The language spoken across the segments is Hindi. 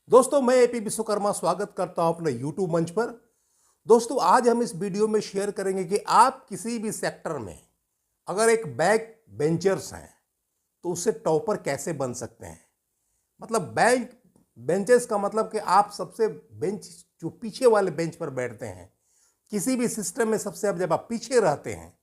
दोस्तों, मैं एपी विश्वकर्मा स्वागत करता हूं अपने यूट्यूब मंच पर। दोस्तों, आज हम इस वीडियो में शेयर करेंगे कि आप किसी भी सेक्टर में अगर एक बैक बेंचर्स हैं तो उससे टॉपर कैसे बन सकते हैं। मतलब बैक बेंचर्स का मतलब कि आप सबसे बेंच जो पीछे वाले बेंच पर बैठते हैं, किसी भी सिस्टम में सबसे अब जब आप पीछे रहते हैं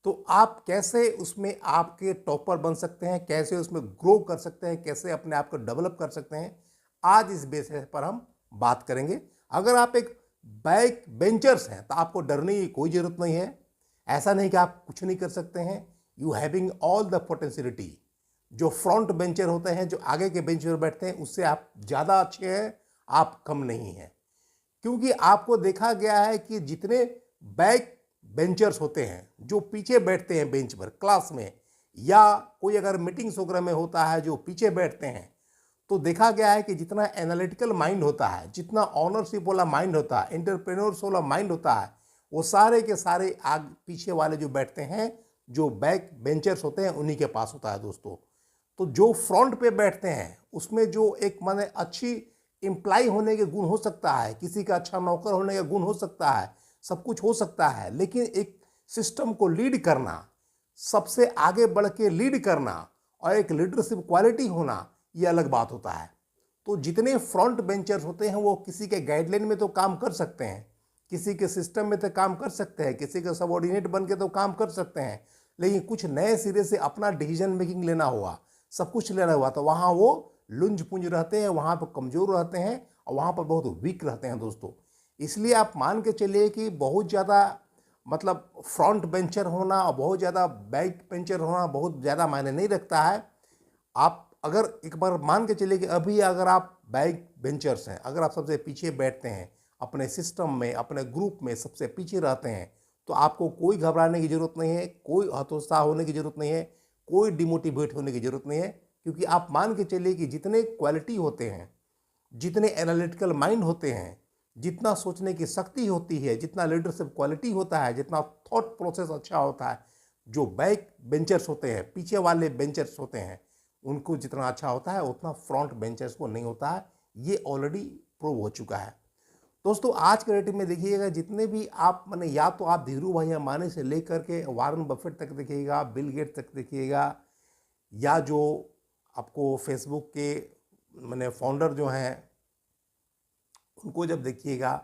तो आप कैसे उसमें आपके टॉपर बन सकते हैं, कैसे उसमें ग्रो कर सकते हैं, कैसे अपने आप को डेवलप कर सकते हैं। आज इस बेसिस पर हम बात करेंगे। अगर आप एक बैक बेंचर्स हैं तो आपको डरने की कोई ज़रूरत नहीं है। ऐसा नहीं कि आप कुछ नहीं कर सकते हैं। You having all the potentiality. जो फ्रंट बेंचर होते हैं, जो आगे के बेंच पर बैठते हैं, उससे आप ज़्यादा अच्छे हैं, आप कम नहीं हैं। क्योंकि आपको देखा गया है कि जितने बैक बेंचर्स होते हैं जो पीछे बैठते हैं बेंच पर क्लास में, या कोई अगर मीटिंग्स वगैरह में होता है जो पीछे बैठते हैं, तो देखा गया है कि जितना एनालिटिकल माइंड होता है, जितना ऑनरशिप वाला माइंड होता है, एंटरप्रेन्योर्स वाला माइंड होता है, वो सारे के सारे आग पीछे वाले जो बैठते हैं, जो बैक बेंचर्स होते हैं, उन्हीं के पास होता है दोस्तों। तो जो फ्रंट पे बैठते हैं उसमें जो एक माने अच्छी इम्प्लाई होने के गुण हो सकता है, किसी का अच्छा नौकर होने का गुण हो सकता है, सब कुछ हो सकता है, लेकिन एक सिस्टम को लीड करना, सबसे आगे बढ़ के लीड करना और एक लीडरशिप क्वालिटी होना, ये अलग बात होता है। तो जितने फ्रंट बेंचर्स होते हैं वो किसी के गाइडलाइन में तो काम कर सकते हैं, किसी के सिस्टम में तो काम कर सकते हैं, किसी के सबऑर्डिनेट बन के तो काम कर सकते हैं, लेकिन कुछ नए सिरे से अपना डिसीजन मेकिंग लेना हुआ, सब कुछ लेना हुआ, तो वहाँ वो लुंज पुंज रहते हैं, वहाँ पर कमज़ोर रहते हैं और वहाँ पर बहुत वीक रहते हैं दोस्तों। इसलिए आप मान के चलिए कि बहुत ज़्यादा मतलब फ्रंट बेंचर होना और बहुत ज़्यादा बैक बेंचर होना बहुत ज़्यादा मायने नहीं रखता है। आप अगर एक बार मान के चलिए कि अभी अगर आप बैक बेंचर्स हैं, अगर आप सबसे पीछे बैठते हैं, अपने सिस्टम में, अपने ग्रुप में सबसे पीछे रहते हैं, तो आपको कोई घबराने की ज़रूरत नहीं है, कोई हतोत्साह होने की ज़रूरत नहीं है, कोई डिमोटिवेट होने की ज़रूरत नहीं है। क्योंकि आप मान के चलिए कि जितने क्वालिटी होते हैं, जितने एनालिटिकल माइंड होते हैं, जितना सोचने की शक्ति होती है, जितना लीडरशिप क्वालिटी होता है, जितना थॉट प्रोसेस अच्छा होता है, जो बैक बेंचर्स होते हैं, पीछे वाले बेंचर्स होते हैं, उनको जितना अच्छा होता है उतना फ्रंट बेंचर्स को नहीं होता है। ये ऑलरेडी प्रूव हो चुका है दोस्तों। आज के रेट में देखिएगा, जितने भी आप मैंने, या तो आप धीरू भाई अंबानी से लेकर के वारन बफेट तक देखिएगा, बिल गेट तक देखिएगा, या जो आपको फेसबुक के मैंने फाउंडर जो हैं उनको जब देखिएगा,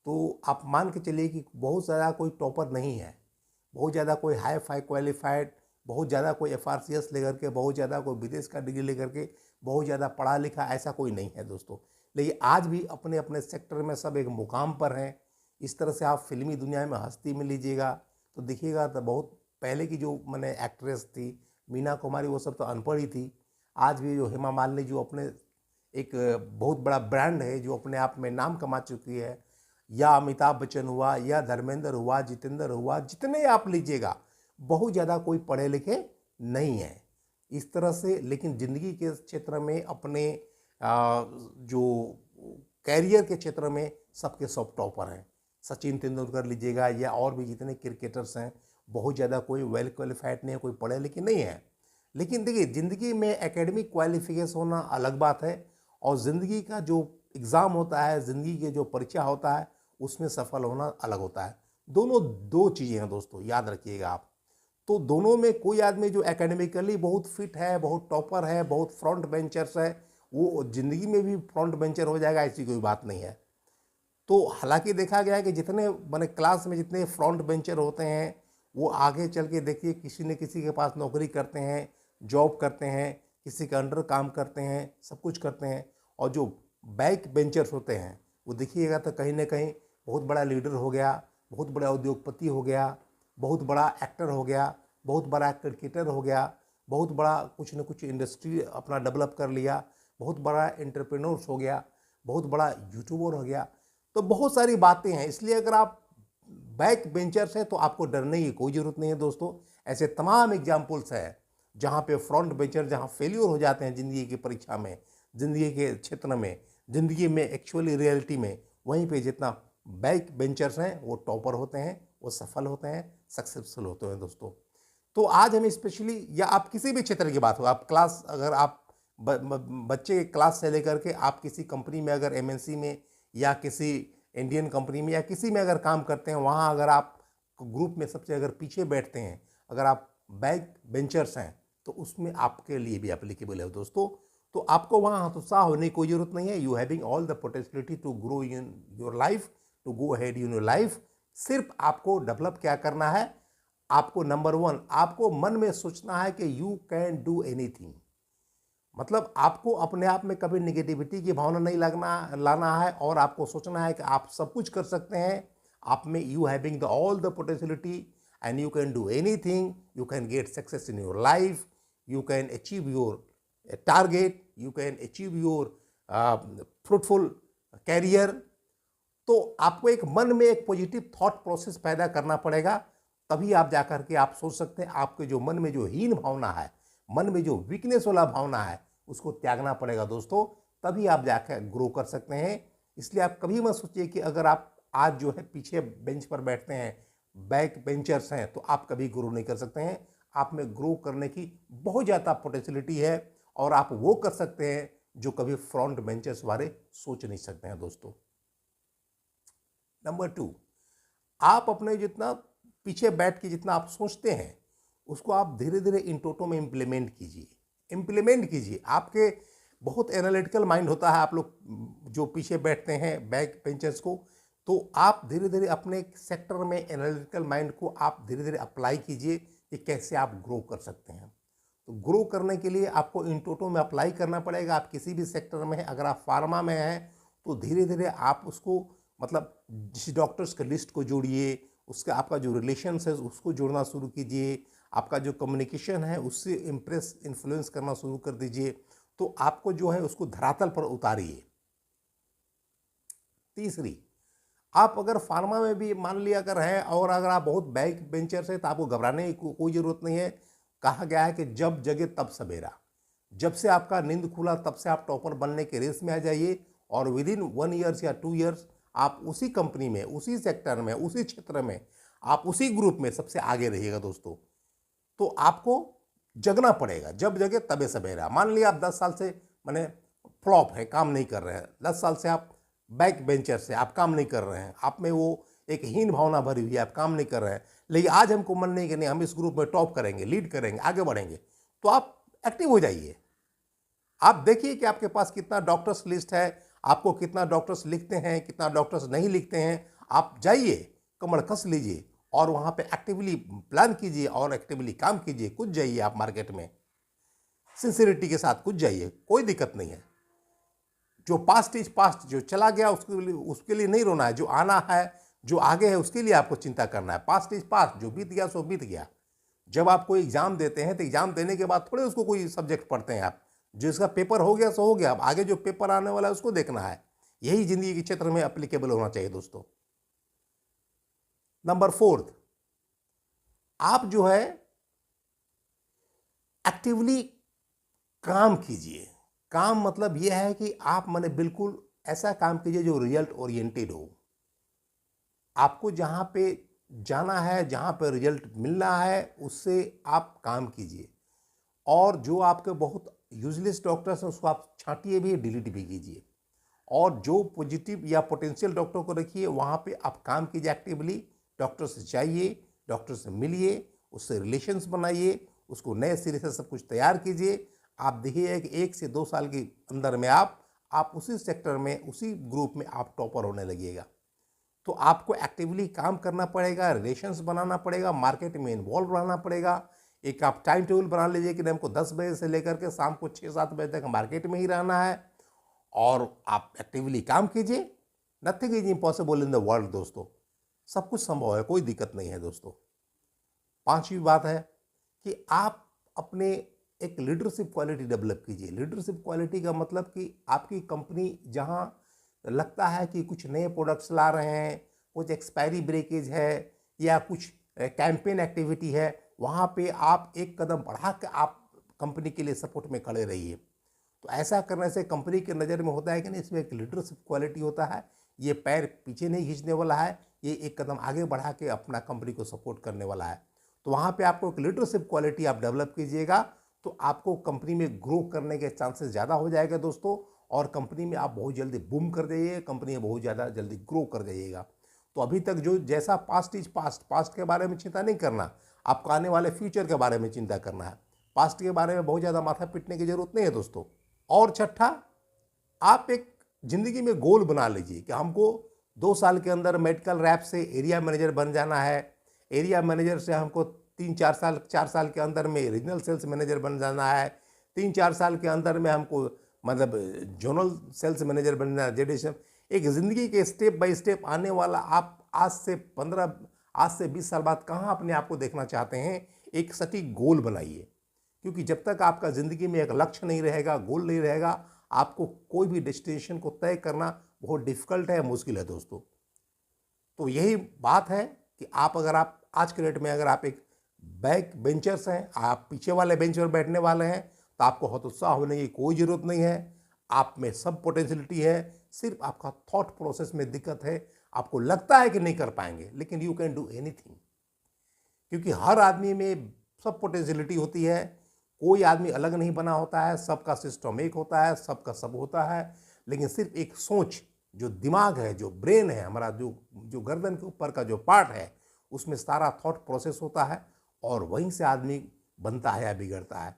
तो आप मान के चलिए कि बहुत ज़्यादा कोई टॉपर नहीं है, बहुत ज़्यादा कोई हाई फाई क्वालिफाइड, बहुत ज़्यादा कोई FRCS लेकर के, बहुत ज़्यादा कोई विदेश का डिग्री लेकर के, बहुत ज़्यादा पढ़ा लिखा, ऐसा कोई नहीं है दोस्तों। लेकिन आज भी अपने अपने सेक्टर में सब एक मुकाम पर हैं। इस तरह से आप फिल्मी दुनिया में हस्ती में लीजिएगा तो देखिएगा, तो बहुत पहले की जो मैंने एक्ट्रेस थी मीना कुमारी, वो सब तो अनपढ़ ही थी। आज भी जो हेमा मालिनी, जो अपने एक बहुत बड़ा ब्रांड है, जो अपने आप में नाम कमा चुकी है, या अमिताभ बच्चन हुआ, या धर्मेंद्र हुआ, जितेंद्र हुआ, जितने आप लीजिएगा, बहुत ज़्यादा कोई पढ़े लिखे नहीं है इस तरह से। लेकिन ज़िंदगी के क्षेत्र में, अपने जो कैरियर के क्षेत्र में सबके सब टॉपर हैं। सचिन तेंदुलकर लीजिएगा, या और भी जितने क्रिकेटर्स हैं, बहुत ज़्यादा कोई वेल क्वालिफाइड नहीं है, कोई पढ़े लिखे नहीं है। लेकिन देखिए, ज़िंदगी में एकेडमिक क्वालिफिकेशन होना अलग बात है, और ज़िंदगी का जो एग्ज़ाम होता है, ज़िंदगी के जो परीक्षा होता है, उसमें सफल होना अलग होता है। दोनों दो चीज़ें हैं दोस्तों, याद रखिएगा आप। तो दोनों में कोई आदमी जो एकेडमिकली बहुत फिट है, बहुत टॉपर है, बहुत फ्रंट बेंचर्स है, वो ज़िंदगी में भी फ्रंट बेंचर हो जाएगा, ऐसी कोई बात नहीं है। तो हालांकि देखा गया है कि जितने मैंने क्लास में जितने फ्रंट बेंचर होते हैं, वो आगे चल के देखिए किसी न किसी के पास नौकरी करते हैं, जॉब करते हैं, किसी के अंडर काम करते हैं, सब कुछ करते हैं। और जो बैक बेंचर्स होते हैं, वो देखिएगा तो कहीं ना कहीं बहुत बड़ा लीडर हो गया, बहुत बड़ा उद्योगपति हो गया, बहुत बड़ा एक्टर हो गया, बहुत बड़ा क्रिकेटर हो गया, बहुत बड़ा कुछ न कुछ इंडस्ट्री अपना डेवलप कर लिया, बहुत बड़ा एंटरप्रेन्योर्स हो गया, बहुत बड़ा यूट्यूबर हो गया। तो बहुत सारी बातें हैं। इसलिए अगर आप बैक बेंचर्स हैं तो आपको डरने की कोई ज़रूरत नहीं है दोस्तों। ऐसे तमाम एग्जाम्पल्स हैं जहाँ पे फ्रंट बेंचर जहाँ फेल्योर हो जाते हैं ज़िंदगी की परीक्षा में, ज़िंदगी के क्षेत्र में, ज़िंदगी में एक्चुअली रियलिटी में, वहीं पे जितना बैक बेंचर्स हैं वो टॉपर होते हैं, वो सफल होते हैं, सक्सेसफुल होते हैं दोस्तों। तो आज हम स्पेशली, या आप किसी भी क्षेत्र की बात हो, आप क्लास, अगर आप बच्चे के क्लास से लेकर के आप किसी कंपनी में अगर एमएनसी में या किसी इंडियन कंपनी में या किसी में अगर काम करते हैं, वहाँ अगर आप ग्रुप में सबसे अगर पीछे बैठते हैं, अगर आप बैक बेंचर्स हैं, तो उसमें आपके लिए भी एप्लीकेबल है दोस्तों। तो आपको वहाँ हतोत्साह होने की कोई ज़रूरत नहीं है। You having all the potentiality to grow in your life, to go ahead in your life. सिर्फ आपको डेवलप क्या करना है, आपको नंबर 1 आपको मन में सोचना है कि यू कैन डू एनीथिंग। मतलब आपको अपने आप में कभी निगेटिविटी की भावना नहीं लाना है और आपको सोचना है कि आप सब कुछ कर सकते हैं। आप में you having the all the potentiality and you can do anything, you can get success in your life, you can achieve your target, you can achieve your fruitful career. तो आपको एक मन में एक पॉजिटिव थॉट प्रोसेस पैदा करना पड़ेगा, तभी आप जाकर के आप सोच सकते हैं। आपके जो मन में जो हीन भावना है, मन में जो वीकनेस वाला भावना है, उसको त्यागना पड़ेगा दोस्तों, तभी आप जाकर ग्रो कर सकते हैं। इसलिए आप कभी मत सोचिए कि अगर आप आज जो है पीछे बेंच पर बैठते हैं, बैक बेंचर्स हैं, तो आप कभी ग्रो नहीं कर सकते हैं। आप में ग्रो करने की बहुत ज़्यादा पोटेंशियलिटी है और आप वो कर सकते हैं जो कभी फ्रंट बेंचर्स वाले सोच नहीं सकते हैं दोस्तों। नंबर 2, आप अपने जितना पीछे बैठ के जितना आप सोचते हैं, उसको आप धीरे धीरे इन टोटो में इम्प्लीमेंट कीजिए। आपके बहुत एनालिटिकल माइंड होता है, आप लोग जो पीछे बैठते हैं बैक बेंचर्स को, तो आप धीरे धीरे अपने सेक्टर में एनालिटिकल माइंड को आप धीरे धीरे अप्लाई कीजिए कि कैसे आप ग्रो कर सकते हैं। तो ग्रो करने के लिए आपको इन टोटो में अप्लाई करना पड़ेगा। आप किसी भी सेक्टर में हैं, अगर आप फार्मा में हैं तो धीरे धीरे आप उसको मतलब जिस डॉक्टर्स के लिस्ट को जोड़िए, उसका आपका जो रिलेशंस है उसको जोड़ना शुरू कीजिए, आपका जो कम्युनिकेशन है उससे इन्फ्लुएंस करना शुरू कर दीजिए। तो आपको जो है उसको धरातल पर उतारिए। तीसरी, आप अगर फार्मा में भी मान लिया अगर हैं और अगर आप बहुत बैक बेंचर से, तो आपको घबराने की कोई ज़रूरत नहीं है। कहा गया है कि जब जगे तब सवेरा। जब से आपका नींद खुला तब से आप टॉपर बनने के रेस में आ जाइए और विदिन 1 ईयर्स या 2 ईयर्स आप उसी कंपनी में, उसी सेक्टर में, उसी क्षेत्र में, आप उसी ग्रुप में सबसे आगे रहिएगा दोस्तों। तो आपको जगना पड़ेगा, जब जगे तबे सवेरा। मान लिया आप 10 साल से माने फ्लॉप है, काम नहीं कर रहे हैं, 10 साल से आप बैक बेंचर से आप काम नहीं कर रहे हैं, आप में वो एक हीन भावना भरी हुई है, आप काम नहीं कर रहे हैं, लेकिन आज हमको मन नहीं करनी, हम इस ग्रुप में टॉप करेंगे, लीड करेंगे, आगे बढ़ेंगे, तो आप एक्टिव हो जाइए। आप देखिए कि आपके पास कितना डॉक्टर्स लिस्ट है, आपको कितना डॉक्टर्स लिखते हैं, कितना डॉक्टर्स नहीं लिखते हैं। आप जाइए, कमर कस लीजिए और वहाँ पे एक्टिवली प्लान कीजिए और एक्टिवली काम कीजिए। कुछ जाइए आप मार्केट में, सिंसियरिटी के साथ कुछ जाइए, कोई दिक्कत नहीं है। जो पास्ट इज पास्ट, जो चला गया उसके लिए नहीं रोना है। जो आना है, जो आगे है, उसके लिए आपको चिंता करना है। पास्ट इज पास्ट, जो बीत गया सो बीत गया। जब आप कोई एग्जाम देते हैं तो एग्जाम देने के बाद थोड़े उसको कोई सब्जेक्ट पढ़ते हैं आप, जो इसका पेपर हो गया सो हो गया, अब आगे जो पेपर आने वाला है उसको देखना है। यही जिंदगी के क्षेत्र में एप्लीकेबल होना चाहिए दोस्तों। नंबर 4, आप जो है एक्टिवली काम कीजिए। काम मतलब यह है कि आप माने बिल्कुल ऐसा काम कीजिए जो रिजल्ट ओरिएंटेड हो। आपको जहां पे जाना है, जहां पे रिजल्ट मिलना है, उससे आप काम कीजिए। और जो आपके बहुत यूजलेस डॉक्टर्स हैं उसको आप छांटिए भी, डिलीट भी कीजिए। और जो पॉजिटिव या पोटेंशियल डॉक्टर को रखिए, वहाँ पे आप काम कीजिए एक्टिवली। डॉक्टर से जाइए, डॉक्टर से मिलिए, उससे रिलेशंस बनाइए, उसको नए सिरे से सब कुछ तैयार कीजिए। आप देखिए कि 1 से 2 साल के अंदर में आप उसी सेक्टर में, उसी ग्रुप में आप टॉपर होने लगिएगा। तो आपको एक्टिवली काम करना पड़ेगा, रिलेशंस बनाना पड़ेगा, मार्केट में इन्वॉल्व रहना पड़ेगा। एक आप टाइम टेबल बना लीजिए कि हमको 10 बजे से लेकर के शाम को 6-7 बजे तक मार्केट में ही रहना है और आप एक्टिवली काम कीजिए। Nothing is impossible in the world दोस्तों, सब कुछ संभव है, कोई दिक्कत नहीं है दोस्तों। 5वीं बात है कि आप अपने एक लीडरशिप क्वालिटी डेवलप कीजिए। लीडरशिप क्वालिटी का मतलब कि आपकी कंपनी जहां लगता है कि कुछ नए प्रोडक्ट्स ला रहे हैं, कुछ एक्सपायरी ब्रेकेज है या कुछ कैंपेन एक्टिविटी है, वहाँ पे आप एक कदम बढ़ा के आप कंपनी के लिए सपोर्ट में खड़े रहिए। तो ऐसा करने से कंपनी के नज़र में होता है कि नहीं, इसमें एक लीडरशिप क्वालिटी होता है, ये पैर पीछे नहीं खींचने वाला है, ये एक कदम आगे बढ़ा के अपना कंपनी को सपोर्ट करने वाला है। तो वहाँ पे आपको एक लीडरशिप क्वालिटी आप डेवलप कीजिएगा, तो आपको कंपनी में ग्रो करने के चांसेस ज़्यादा हो जाएगा दोस्तों, और कंपनी में आप बहुत जल्दी बूम कर जाइए, कंपनी में बहुत ज़्यादा जल्दी ग्रो कर जाइएगा। तो अभी तक जो जैसा पास्ट इज पास्ट, पास्ट के बारे में चिंता नहीं करना, आपको आने वाले फ्यूचर के बारे में चिंता करना है। पास्ट के बारे में बहुत ज़्यादा माथा पीटने की जरूरत नहीं है दोस्तों। और छठा, आप एक ज़िंदगी में गोल बना लीजिए कि हमको 2 साल के अंदर मेडिकल रैप से एरिया मैनेजर बन जाना है, एरिया मैनेजर से हमको 4 साल के अंदर में रीजनल सेल्स मैनेजर बन जाना है, 3-4 साल के अंदर में हमको मतलब जोनल सेल्स मैनेजर बन जाना है, जेडीएसएम। एक ज़िंदगी के स्टेप बाय स्टेप आने वाला, आप आज से 20 साल बाद कहाँ अपने आप को देखना चाहते हैं, एक सटीक गोल बनाइए। क्योंकि जब तक आपका ज़िंदगी में एक लक्ष्य नहीं रहेगा, गोल नहीं रहेगा, आपको कोई भी डेस्टिनेशन को तय करना बहुत डिफ़िकल्ट है, मुश्किल है दोस्तों। तो यही बात है कि अगर आप आज के डेट में अगर आप एक बैक बेंचर्स हैं, आप पीछे वाले बेंच पर बैठने वाले हैं, तो आपको हतोत्साह होने की कोई ज़रूरत नहीं है। आप में सब पोटेंशियलिटी है, सिर्फ आपका थॉट प्रोसेस में दिक्कत है। आपको लगता है कि नहीं कर पाएंगे, लेकिन यू कैन डू एनीथिंग, क्योंकि हर आदमी में सब पोटेंशियलिटी होती है। कोई आदमी अलग नहीं बना होता है, सबका सिस्टम एक होता है, सबका सब होता है। लेकिन सिर्फ एक सोच, जो दिमाग है, जो ब्रेन है हमारा, जो गर्दन के ऊपर का जो पार्ट है, उसमें सारा थॉट प्रोसेस होता है, और वहीं से आदमी बनता है या बिगड़ता है।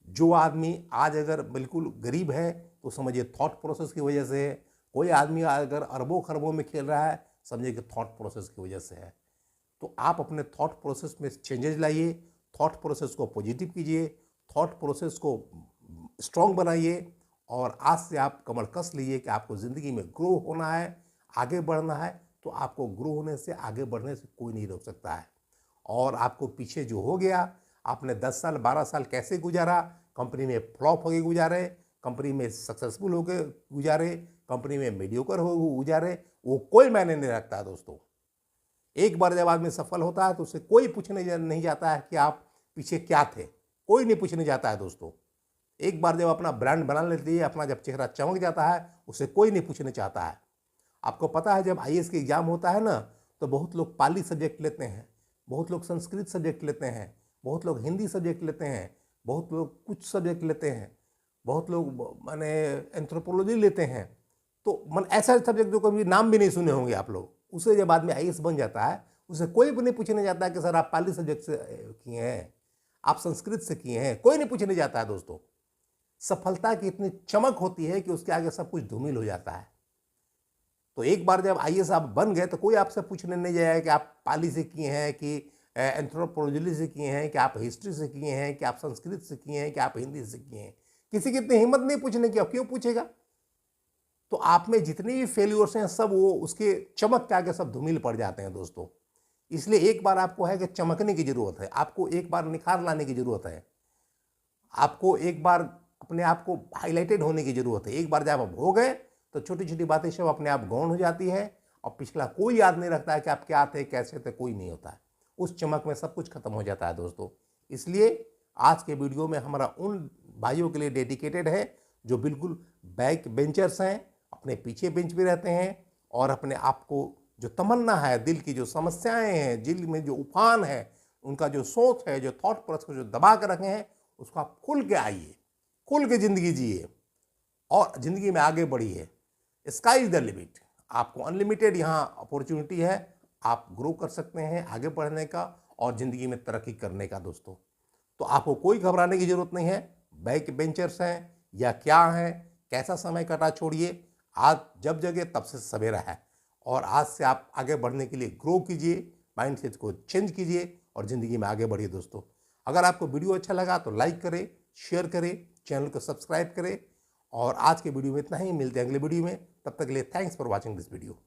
जो आदमी आज अगर बिल्कुल गरीब है तो समझिए थॉट प्रोसेस की वजह से है। कोई आदमी अगर अरबों खरबों में खेल रहा है, समझिए कि थॉट प्रोसेस की वजह से है। तो आप अपने थॉट प्रोसेस में चेंजेस लाइए, थॉट प्रोसेस को पॉजिटिव कीजिए, थॉट प्रोसेस को स्ट्रॉन्ग बनाइए, और आज से आप कमर कस लीजिए कि आपको ज़िंदगी में ग्रो होना है, आगे बढ़ना है। तो आपको ग्रो होने से, आगे बढ़ने से कोई नहीं रोक सकता है। और आपको पीछे जो हो गया, आपने 10 साल 12 साल कैसे गुजारा, कंपनी में फ्लॉप होके गुजारे, कंपनी में सक्सेसफुल होके गुजारे, कंपनी में मीडियोकर हो गुजारे, वो कोई मायने नहीं रखता है दोस्तों। एक बार जब आदमी सफल होता है तो उससे कोई पूछने नहीं जाता है कि आप पीछे क्या थे, कोई नहीं पूछने जाता है दोस्तों। एक बार जब अपना ब्रांड बना लेती है, अपना जब चेहरा चमक जाता है, उससे कोई नहीं पूछने चाहता है। आपको पता है जब आईएएस के एग्जाम होता है ना, तो बहुत लोग पाली सब्जेक्ट लेते हैं, बहुत लोग संस्कृत सब्जेक्ट लेते हैं, बहुत लोग हिंदी सब्जेक्ट लेते हैं, बहुत लोग कुछ सब्जेक्ट लेते हैं, बहुत लोग माने एंथ्रोपोलॉजी लेते हैं। तो ऐसा सब्जेक्ट जो कभी नाम भी नहीं सुने होंगे आप लोग, उसे जब आदमी आईएएस बन जाता है, उसे कोई भी नहीं पूछने जाता है कि सर आप पाली सब्जेक्ट से किए हैं, आप संस्कृत से किए हैं, कोई नहीं पूछने जाता है दोस्तों। सफलता की इतनी चमक होती है कि उसके आगे सब कुछ धूमिल हो जाता है। तो एक बार जब आईएएस आप बन गए तो कोई आपसे पूछने नहीं जाएगा कि आप पाली से किए हैं, कि एंथ्रोपोलॉजी से किए हैं, कि आप हिस्ट्री से किए हैं, कि आप संस्कृत से किए हैं, कि आप हिंदी से किए हैं। किसी की इतनी हिम्मत नहीं पूछने की, अब क्यों पूछेगा। तो आप में जितने भी फेल्यूर्स हैं सब वो उसके चमक के आगे सब धूमिल पड़ जाते हैं दोस्तों। इसलिए एक बार आपको है कि चमकने की जरूरत है, आपको एक बार निखार लाने की जरूरत है, आपको एक बार अपने आप को हाईलाइटेड होने की जरूरत है। एक बार जब आप हो गए तो छोटी छोटी बातें सब अपने आप गौण हो जाती है, और पिछला कोई याद नहीं रखता है कि आप क्या थे, कैसे थे, कोई नहीं होता है। उस चमक में सब कुछ खत्म हो जाता है दोस्तों। इसलिए आज के वीडियो में हमारा उन भाइयों के लिए डेडिकेटेड है जो बिल्कुल बैक बेंचर्स हैं, अपने पीछे बेंच पे रहते हैं, और अपने आप को जो तमन्ना है, दिल की जो समस्याएं हैं, दिल में जो उफान है, उनका जो सोच है, जो थॉट प्रोसेस को जो दबा कर रखे हैं, उसको आप खुल के आइए, खुल के ज़िंदगी जिए और ज़िंदगी में आगे बढ़िए। Sky is the limit. आपको अनलिमिटेड यहाँ अपॉर्चुनिटी है, आप ग्रो कर सकते हैं, आगे बढ़ने का और ज़िंदगी में तरक्की करने का दोस्तों। तो आपको कोई घबराने की ज़रूरत नहीं है। बैक बेंचर्स हैं या क्या हैं, कैसा समय कटा छोड़िए, आज जब जगह तब से सवेरा है, और आज से आप आगे बढ़ने के लिए ग्रो कीजिए, माइंडसेट को चेंज कीजिए और ज़िंदगी में आगे बढ़िए दोस्तों। अगर आपको वीडियो अच्छा लगा तो लाइक करें, शेयर करें, चैनल को सब्सक्राइब करें। और आज के वीडियो में इतना ही, मिलते हैं अगले वीडियो में। तब तक के लिए thanks for watching this video.